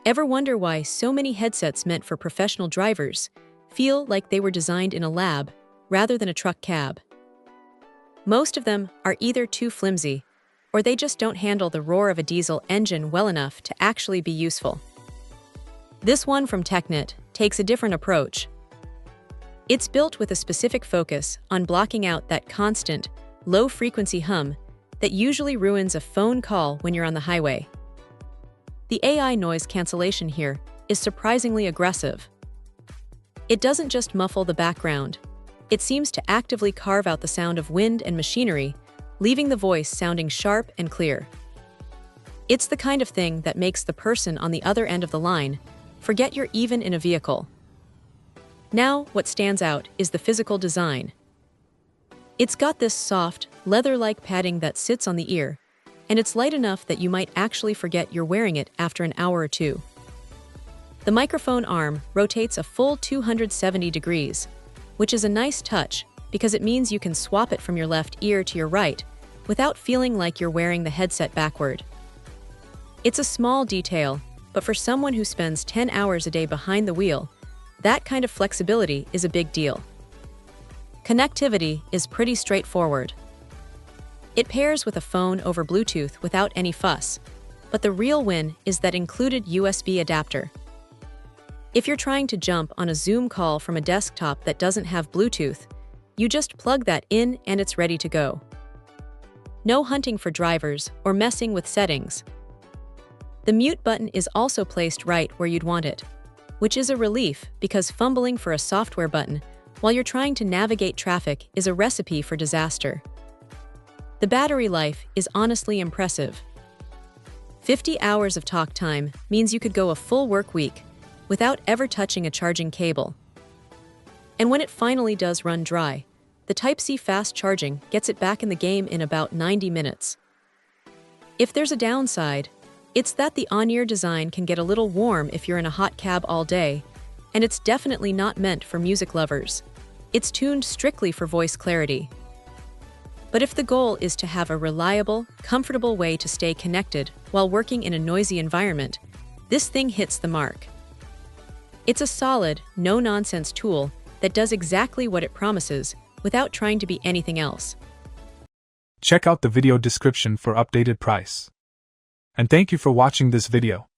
Ever wonder why so many headsets meant for professional drivers feel like they were designed in a lab rather than a truck cab? Most of them are either too flimsy or they just don't handle the roar of a diesel engine well enough to actually be useful. This one from TECKNET takes a different approach. It's built with a specific focus on blocking out that constant, low-frequency hum that usually ruins a phone call when you're on the highway. The AI noise cancellation here is surprisingly aggressive. It doesn't just muffle the background. It seems to actively carve out the sound of wind and machinery, leaving the voice sounding sharp and clear. It's the kind of thing that makes the person on the other end of the line forget you're even in a vehicle. Now, what stands out is the physical design. It's got this soft, leather-like padding that sits on the ear, and it's light enough that you might actually forget you're wearing it after an hour or two. The microphone arm rotates a full 270 degrees, which is a nice touch because it means you can swap it from your left ear to your right without feeling like you're wearing the headset backward. It's a small detail, but for someone who spends 10 hours a day behind the wheel, that kind of flexibility is a big deal. Connectivity is pretty straightforward. It pairs with a phone over Bluetooth without any fuss, but the real win is that included USB adapter. If you're trying to jump on a Zoom call from a desktop that doesn't have Bluetooth, you just plug that in and it's ready to go. No hunting for drivers or messing with settings. The mute button is also placed right where you'd want it, which is a relief because fumbling for a software button while you're trying to navigate traffic is a recipe for disaster. The battery life is honestly impressive. 50 hours of talk time means you could go a full work week without ever touching a charging cable. And when it finally does run dry, the Type-C fast charging gets it back in the game in about 90 minutes. If there's a downside, it's that the on-ear design can get a little warm if you're in a hot cab all day, and it's definitely not meant for music lovers. It's tuned strictly for voice clarity. But if the goal is to have a reliable, comfortable way to stay connected while working in a noisy environment, this thing hits the mark. It's a solid, no-nonsense tool that does exactly what it promises without trying to be anything else. Check out the video description for updated price. And thank you for watching this video.